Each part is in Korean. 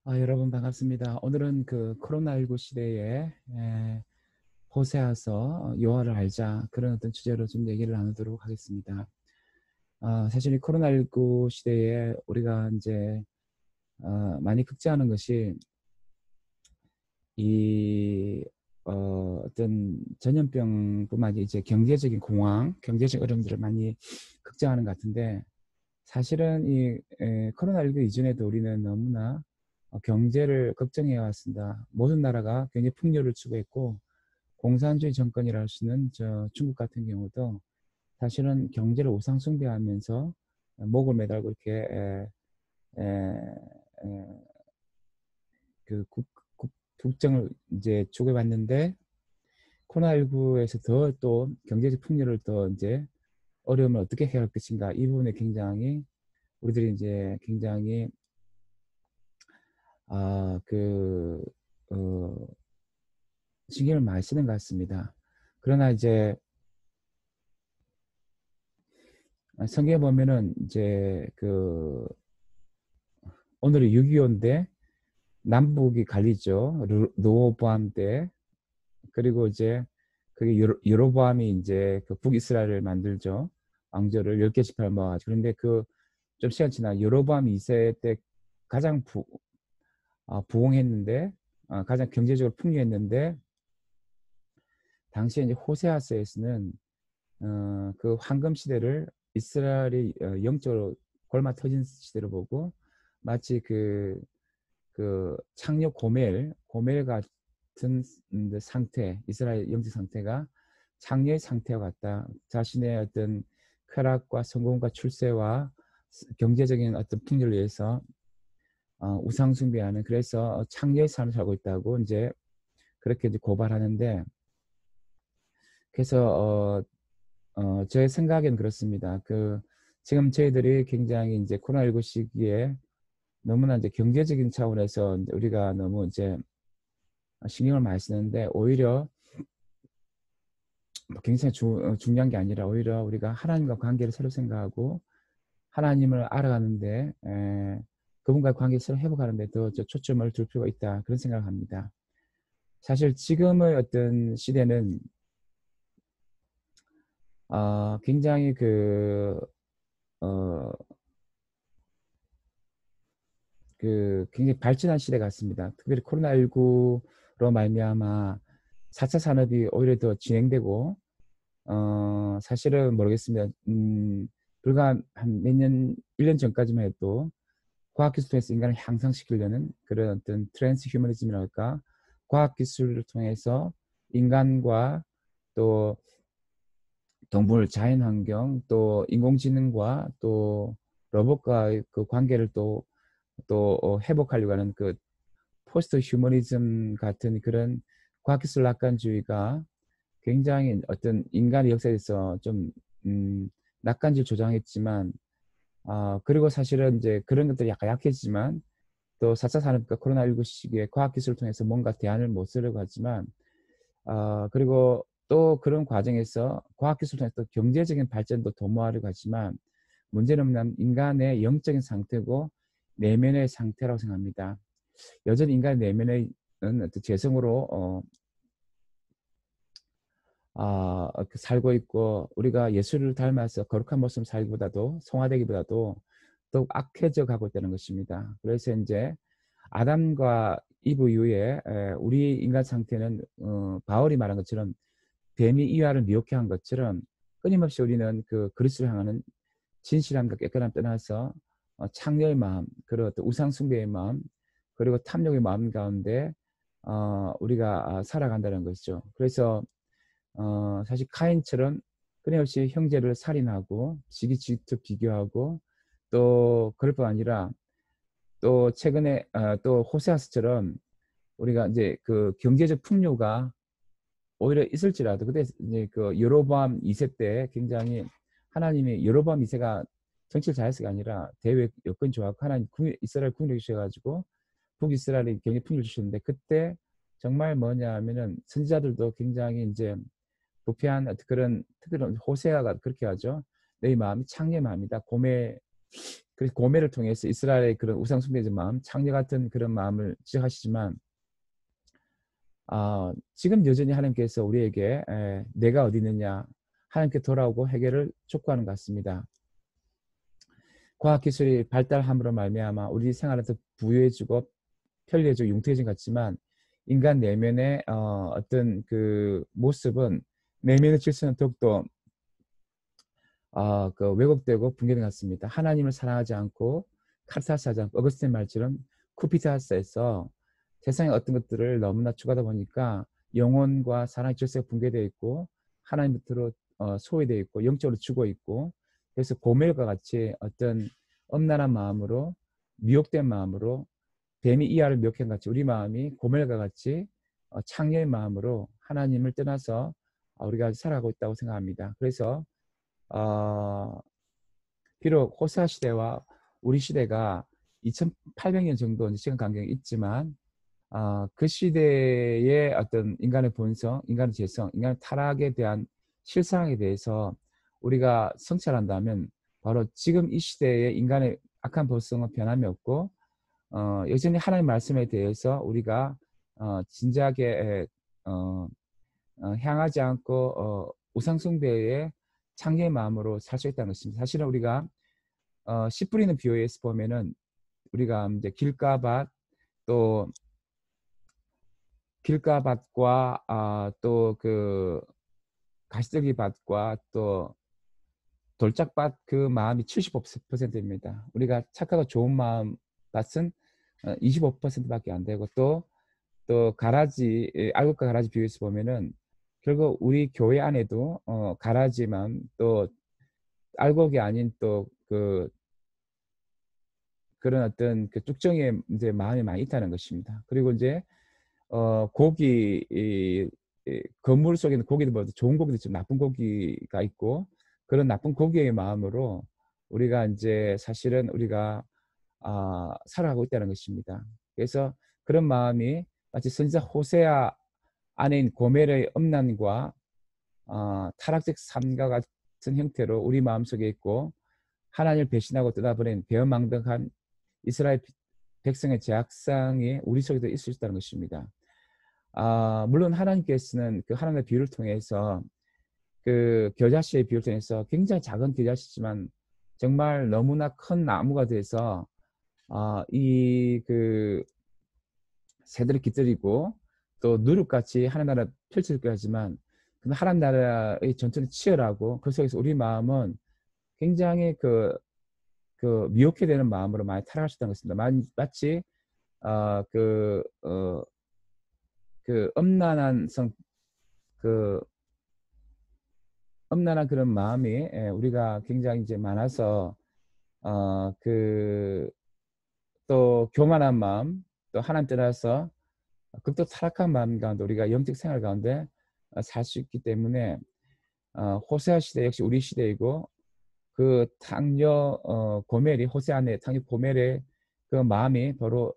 여러분 반갑습니다. 오늘은 그 코로나19 시대에 호세아서 여호와를 알자 그런 어떤 주제로 좀 얘기를 나누도록 하겠습니다. 사실 이 코로나19 시대에 우리가 이제 많이 걱정하는 것이 이 어떤 전염병뿐만 아니라 이제 경제적인 공황, 경제적 어려움들을 많이 걱정하는 것 같은데 사실은 이 코로나19 이전에도 우리는 너무나 경제를 걱정해 왔습니다. 모든 나라가 경제 풍요를 추구했고 공산주의 정권이라 할 수 있는 중국 같은 경우도 사실은 경제를 우상 숭배하면서 목을 매달고 이렇게 에, 에, 그 국정을 이제 추구해왔는데 코로나19에서 더 또 경제적 풍요를 더 이제 어려움을 어떻게 해야 할 것인가 이 부분에 굉장히 우리들이 이제 굉장히 아, 그, 어, 신경을 많이 쓰는 것 같습니다. 그러나 이제 성경에 보면은 이제 그 오늘은 6.25인데 남북이 갈리죠. 르호보암 때. 그리고 이제 그게 여로보암이 이제 그 북이스라엘을 만들죠. 왕조를 10개 지파를 모아가지고. 그런데 그 좀 시간 지나 여로보암 2세 때 가장 부흥했는데 가장 경제적으로 풍요했는데 당시에 이제 호세아스에서는 그 황금 시대를 이스라엘이 영적으로 골마 터진 시대로 보고 마치 그 창녀 고멜 같은 상태, 이스라엘 영적 상태가 창녀의 상태와 같다. 자신의 어떤 쾌락과 성공과 출세와 경제적인 어떤 풍요를 위해서 우상 숭배하는 그래서 창녀의 삶을 살고 있다고 이제 그렇게 이제 고발하는데 그래서 제 생각엔 그렇습니다. 지금 저희들이 굉장히 이제 코로나19 시기에 너무나 이제 경제적인 차원에서 우리가 너무 이제 신경을 많이 쓰는데 오히려 굉장히 중요한 게 아니라 오히려 우리가 하나님과 관계를 새로 생각하고 하나님을 알아가는데 그분과의 관계를 새로 회복하는데 더 초점을 둘 필요가 있다 그런 생각을 합니다. 사실 지금의 어떤 시대는 굉장히 어, 굉장히 발전한 시대 같습니다. 특별히 코로나19로 말미암아 4차 산업이 오히려 더 진행되고 사실은 모르겠습니다. 불과 한 몇 년, 1년 전까지만 해도 과학기술 통해서 인간을 향상시키려는 그런 어떤 트랜스 휴머니즘이랄까 과학기술을 통해서 인간과 또 동물 자연환경 또 인공지능과 또 로봇과의 그 관계를 또 회복하려고 하는 그 포스트 휴머니즘 같은 그런 과학기술 낙관주의가 굉장히 어떤 인간의 역사에서 좀 낙관지를 조장했지만 그리고 사실은 이제 그런 것들이 약간 약해지지만 또 4차 산업과 코로나19 시기에 과학기술을 통해서 뭔가 대안을 못 쓰려고 하지만 그리고 또 그런 과정에서 과학기술을 통해서 또 경제적인 발전도 도모하려고 하지만 문제는 뭐냐면 인간의 영적인 상태고 내면의 상태라고 생각합니다. 여전히 인간의 내면의 어떤 재성으로 살고 있고 우리가 예수를 닮아서 거룩한 모습을 살기보다도 성화되기보다도 더욱 악해져 가고 있다는 것입니다. 그래서 이제 아담과 이브 이후에 우리 인간 상태는 바울이 말한 것처럼 뱀이 이와를 미혹해 한 것처럼 끊임없이 우리는 그 그리스도를 향하는 진실함과 깨끗함 떠나서 창녀의 마음, 그리고 또 우상 숭배의 마음, 그리고 탐욕의 마음 가운데 우리가 살아간다는 것이죠. 그래서 사실 카인처럼 끊임없이 형제를 살인하고 지기 질투 비교하고 또 그럴 뿐 아니라 또 최근에 또 호세아스처럼 우리가 이제 그 경제적 풍요가 오히려 있을지라도 그때 이제 그 여로보암 2세 때 굉장히 하나님이 여로보암 2세가 정치를 잘했을가 아니라 대외 여건이 좋았고 하나님 이스라엘 국력이 주셔가지고 북이스라엘이 경제 풍요를 주셨는데 그때 정말 뭐냐 하면은 선지자들도 굉장히 이제 부패한 그런 특별한 호세아가 그렇게 하죠. 내 마음이 창녀의 마음이다. 고매 그래서 고멜을 통해서 이스라엘의 그런 우상 숭배적 마음, 창녀 같은 그런 마음을 지적하시지만 지금 여전히 하나님께서 우리에게 내가 어디 있느냐 하나님께 돌아오고 해결을 촉구하는 것 같습니다. 과학기술이 발달함으로 말미암아 우리 생활을 더 부유해지고 편리해지고 융통해진 것 같지만 인간 내면의 어떤 그 모습은 내면의 질서는 더욱더 그 왜곡되고 붕괴된 것 같습니다. 하나님을 사랑하지 않고 카르타스 하지 않고 어거스틴 말처럼 쿠피타스에서 세상의 어떤 것들을 너무나 추구하다 보니까 영혼과 사랑의 질서가 붕괴되어 있고 하나님 밑으로 소외되어 있고 영적으로 죽어 있고 그래서 고멜과 같이 어떤 엄란한 마음으로 미혹된 마음으로 뱀이 이하를 미혹한 같이 우리 마음이 고멜과 같이 창녀의 마음으로 하나님을 떠나서 우리가 살아가고 있다고 생각합니다. 그래서 비록 호세아 시대와 우리 시대가 2800년 정도 시간 간격이 있지만 그 시대의 어떤 인간의 본성, 인간의 죄성, 인간의 타락에 대한 실상에 대해서 우리가 성찰한다면 바로 지금 이 시대의 인간의 악한 본성은 변함이 없고 여전히 하나님의 말씀에 대해서 우리가 진지하게 향하지 않고 우상숭배의 창녀의 마음으로 살 수 있다는 것입니다. 사실은 우리가 씨 뿌리는 비유에서 보면은 우리가 이제 길가밭 또 길가밭과 또 그 가시떨기밭과 또 돌짝밭 그 마음이 75%입니다. 우리가 착하고 좋은 마음 밭은 25%밖에 안 되고 또 가라지 알곡과 가라지 비유에서 보면은 결국 우리 교회 안에도 가라지만 또 알곡이 아닌 또 그런 어떤 그 쭉정이의 이제 마음이 많이 있다는 것입니다. 그리고 이제 고기 건물 속에는 고기들보다 좋은 고기도 좀 나쁜 고기가 있고 그런 나쁜 고기의 마음으로 우리가 이제 사실은 우리가 살아가고 있다는 것입니다. 그래서 그런 마음이 마치 선지자 호세아 안에 있는 고멜의 음란과 타락적 삶과 같은 형태로 우리 마음속에 있고 하나님을 배신하고 떠나버린 배은망덕한 이스라엘 백성의 죄악상이 우리 속에도 있을 수 있다는 것입니다. 물론 하나님께서는 그 하나님의 비유를 통해서 그 겨자씨의 비유를 통해서 굉장히 작은 겨자씨지만 정말 너무나 큰 나무가 돼서 이 그 새들을 깃들이고 또 누룩같이 하나님 나라 펼쳐질 거지만 하나님 나라의 전투는 치열하고 그 속에서 우리 마음은 굉장히 그 미혹해 되는 마음으로 많이 타락할 수 있다는 것입니다. 마치 그 엄난한 그런 마음이 우리가 굉장히 이제 많아서 또 교만한 마음, 또 하나님 떠나서 극도 타락한 마음 가운데 우리가 영적 생활 가운데 살 수 있기 때문에 호세아 시대 역시 우리 시대이고 그 탕녀 고멜이 호세 안에 탕녀 고멜의 그 마음이 바로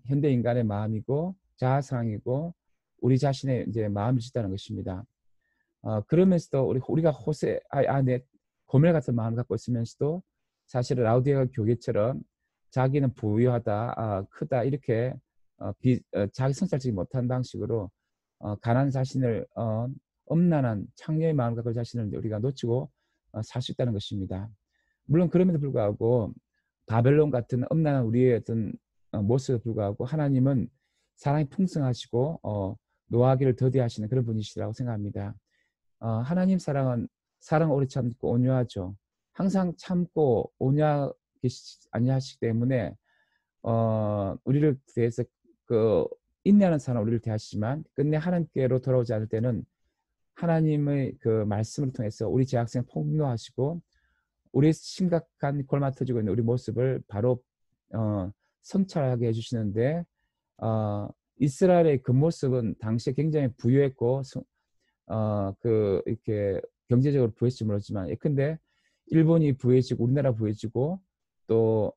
현대 인간의 마음이고 자아상이고 우리 자신의 이제 마음이 있다는 것입니다. 그러면서도 우리가 호세 안에 고멜 같은 마음을 갖고 있으면서도 사실은 라우디게아 교회처럼 자기는 부유하다, 크다 이렇게 자기 성찰하지 못한 방식으로 가난 자신을 엄난한 창녀의 마음을 갖고 자신을 우리가 놓치고 살 수 있다는 것입니다. 물론 그럼에도 불구하고 바벨론 같은 엄난한 우리의 어떤 모습에 불구하고 하나님은 사랑이 풍성하시고 노하기를 더디하시는 그런 분이시라고 생각합니다. 하나님 사랑은 오래 참고 온유하죠. 항상 참고 온유하기 아니하시기 때문에 우리를 대해서 그 인내하는 사람 우리를 대하시지만 끝내 하나님께로 돌아오지 않을 때는 하나님의 그 말씀을 통해서 우리 죄악성을 폭로하시고 우리의 심각한 골마 터지고 있는 우리 모습을 바로 성찰하게 해주시는데 이스라엘의 그 모습은 당시에 굉장히 부유했고 이렇게 경제적으로 부유했을지 모르지만 예컨대 일본이 부유해지고 우리나라 부유해지고 또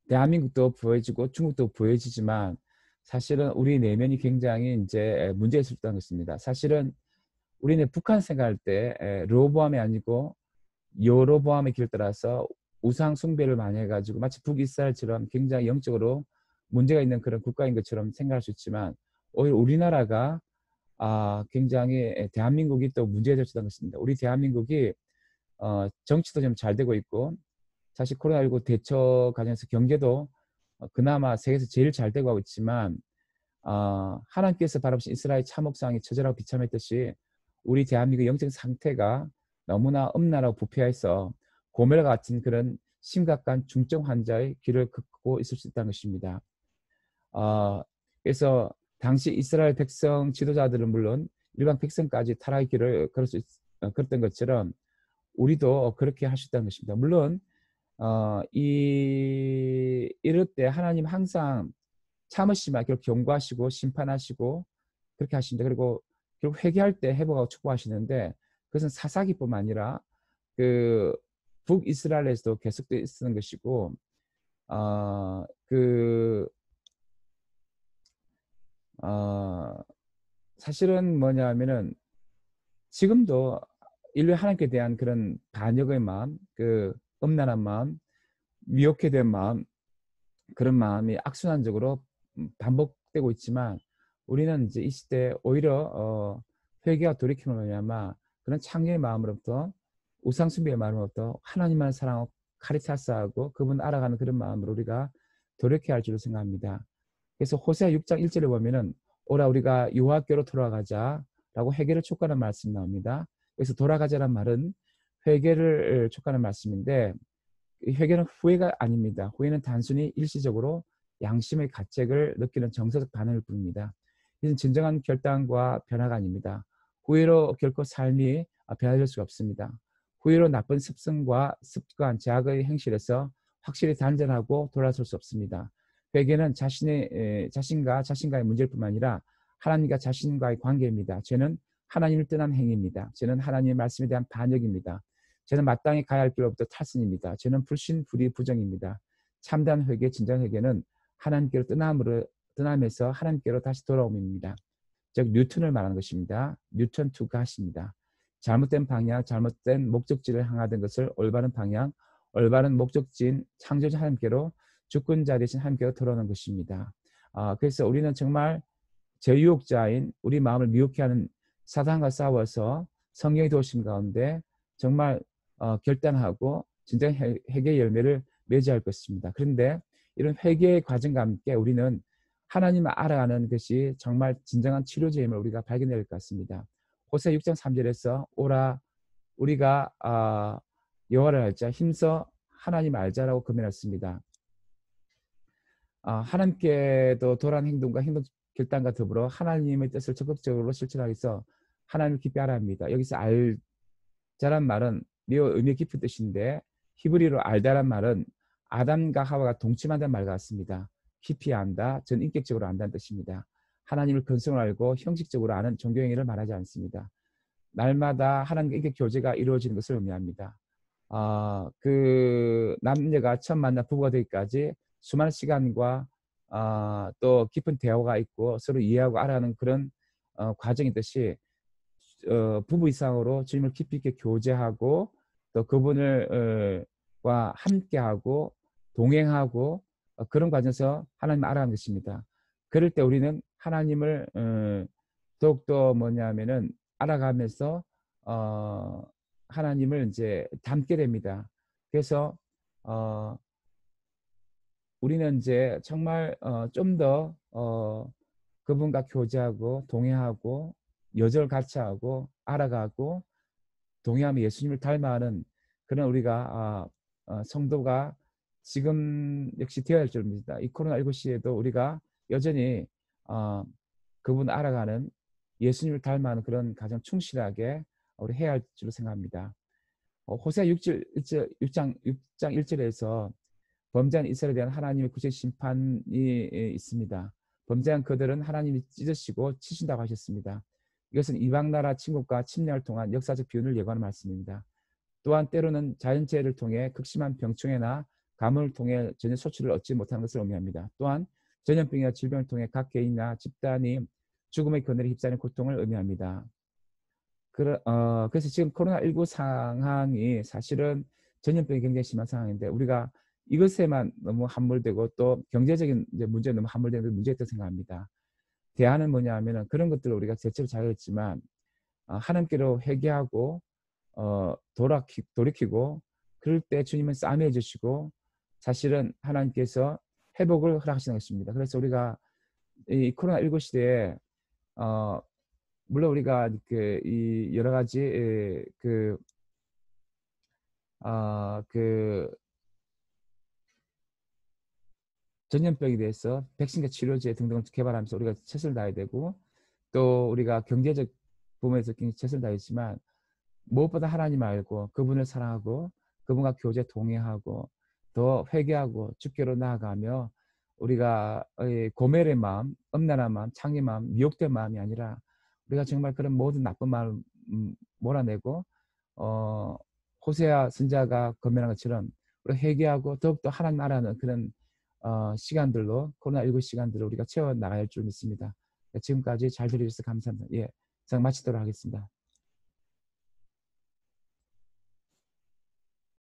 대한민국도 부유해지고 중국도 부유해지지만 사실은 우리 내면이 굉장히 이제 문제가 있었다는 것입니다. 사실은 우리는 북한 생각할 때 르호보암이 아니고 여로보암의 길을 따라서 우상 숭배를 많이 해가지고 마치 북이스라엘처럼 굉장히 영적으로 문제가 있는 그런 국가인 것처럼 생각할 수 있지만 오히려 우리나라가 굉장히 대한민국이 또 문제가 될 수 있다는 것입니다. 우리 대한민국이 정치도 좀 잘 되고 있고 사실 코로나19 대처 과정에서 경제도 그나마 세계에서 제일 잘 되고 하고 있지만 하나님께서 바라보신 이스라엘 참혹상이 처절하고 비참했듯이 우리 대한민국의 영적 상태가 너무나 음란하고 부패해서 고멜 같은 그런 심각한 중증 환자의 길을 걷고 있을 수 있다는 것입니다. 그래서 당시 이스라엘 백성 지도자들은 물론 일반 백성까지 타락의 길을 걸었던 것처럼 우리도 그렇게 할 수 있다는 것입니다. 물론 이럴 때 하나님 항상 참으시면 결국 경고하시고 심판하시고 그렇게 하십니다. 그리고 결국 회개할 때 회복하고 축복하시는데 그것은 사사기뿐만 아니라 그 북이스라엘에서도 계속되어 있는 것이고 사실은 뭐냐면은 지금도 인류 하나님께 대한 그런 반역의 마음, 그 음란한 마음, 미혹해 된 마음, 그런 마음이 악순환적으로 반복되고 있지만 우리는 이제 이 시대에 오히려 회개와 돌이킴으로 말미암아 그런 창조의 마음으로부터 우상 숭배의 마음으로부터 하나님만 사랑하고 카리타스하고 그분 알아가는 그런 마음으로 우리가 돌이켜야 할 줄로 생각합니다. 그래서 호세아 6장 1절에 보면은 오라 우리가 여호와께로 돌아가자라고 회개를 촉구하는 말씀이 나옵니다. 그래서 돌아가자란 말은 회개를 촉구하는 말씀인데 회개는 후회가 아닙니다. 후회는 단순히 일시적으로 양심의 가책을 느끼는 정서적 반응을 부릅니다. 이는 진정한 결단과 변화가 아닙니다. 후회로 결코 삶이 변화될 수가 없습니다. 후회로 나쁜 습성과 습관, 제약의 행실에서 확실히 단절하고 돌아설 수 없습니다. 회개는 자신과 자신과의 문제일 뿐만 아니라 하나님과 자신과의 관계입니다. 죄는 하나님을 떠난 행위입니다. 죄는 하나님의 말씀에 대한 반역입니다. 죄는 마땅히 가야 할 길로부터 탈선입니다. 죄는 불신, 불의, 부정입니다. 참된 회개, 진정 회개는 하나님께로 떠남에서 하나님께로 다시 돌아옴입니다. 즉 뉴턴을 말하는 것입니다. 뉴턴 투 갓입니다. 잘못된 방향, 잘못된 목적지를 향하던 것을 올바른 방향, 올바른 목적지인 창조자 하나님께로 주권자 되신 하나님께로 돌아오는 것입니다. 그래서 우리는 정말 제유혹자인 우리 마음을 미혹해 하는 사단과 싸워서 성령의 도우심 가운데 정말 결단하고 진정 회개의 열매를 맺어야 할 것입니다. 그런데 이런 회개의 과정과 함께 우리는 하나님을 알아가는 것이 정말 진정한 치료제임을 우리가 발견해야 할 것 같습니다. 호세 6장 3절에서 오라 우리가 여호와를 알자 힘써 하나님을 알자라고 금연했습니다. 하나님께도 도란 행동과 행동 결단과 더불어 하나님의 뜻을 적극적으로 실천하기 위해서 하나님을 깊이 알아야 합니다. 여기서 알자란 말은 매우 의미 깊은 뜻인데 히브리로 알다란 말은 아담과 하와가 동침한다는 말 같습니다. 깊이 안다, 전인격적으로 안다는 뜻입니다. 하나님을 근성을 알고 형식적으로 아는 종교 행위를 말하지 않습니다. 날마다 하나님과 인격 교제가 이루어지는 것을 의미합니다. 그 남녀가 처음 만나 부부가 되기까지 수많은 시간과 또 깊은 대화가 있고 서로 이해하고 알아가는 그런 과정이듯이 부부 이상으로 주님을 깊이 있게 교제하고 또 그분을 과 함께하고 동행하고 그런 과정에서 하나님을 알아가는 것입니다. 그럴 때 우리는 하나님을 더욱더 뭐냐면은 알아가면서 하나님을 이제 닮게 됩니다. 그래서 우리는 이제 정말 좀 더 그분과 교제하고 동행하고 여정을 같이 하고 알아가고 동행하며 예수님을 닮아가는 그런 우리가 성도가 지금 역시 되어야 할 줄입니다. 이 코로나19 시에도 우리가 여전히 그분 알아가는 예수님을 닮아가는 그런 가장 충실하게 우리 해야 할 줄로 생각합니다. 호세아 6장 1절에서 범죄한 이스라엘에 대한 하나님의 구체 심판이 있습니다. 범죄한 그들은 하나님이 찢으시고 치신다고 하셨습니다. 이것은 이방 나라 침국과 침략을 통한 역사적 비운을 예고하는 말씀입니다. 또한 때로는 자연재해를 통해 극심한 병충해나 가뭄을 통해 전혀 소출을 얻지 못하는 것을 의미합니다. 또한 전염병이나 질병을 통해 각 개인이나 집단이 죽음의 그늘에 휩싸이는 고통을 의미합니다. 그래서 지금 코로나19 상황이 사실은 전염병이 굉장히 심한 상황인데 우리가 이것에만 너무 함몰되고 또 경제적인 이제 문제에 너무 함몰되는 게 문제였다고 생각합니다. 대안은 뭐냐 하면은 그런 것들을 우리가 대체로 잘 했지만 하나님께로 회개하고 돌이키고 그럴 때 주님은 싸매해 주시고 사실은 하나님께서 회복을 허락하시는 것입니다. 그래서 우리가 이 코로나19 시대에 어, 물론 우리가 이 여러 가지 그 전염병에 대해서 백신과 치료제 등등을 개발하면서 우리가 최선을 다해야 되고 또 우리가 경제적 부분에서 굉장히 최선을 다했지만 무엇보다 하나님 알고 그분을 사랑하고 그분과 교제 동행하고 더 회개하고 주께로 나아가며 우리가 고멜의 마음, 음란한 마음, 창의 마음, 미혹된 마음이 아니라 우리가 정말 그런 모든 나쁜 마음을 몰아내고 호세아 선자가 건면한 것처럼 우리 회개하고 더욱더 하나님 알아는 그런 시간들로 코로나19 시간들을 우리가 채워 나가야 할 줄 믿습니다. 지금까지 잘 들어주셔서 감사합니다. 예, 장 마치도록 하겠습니다.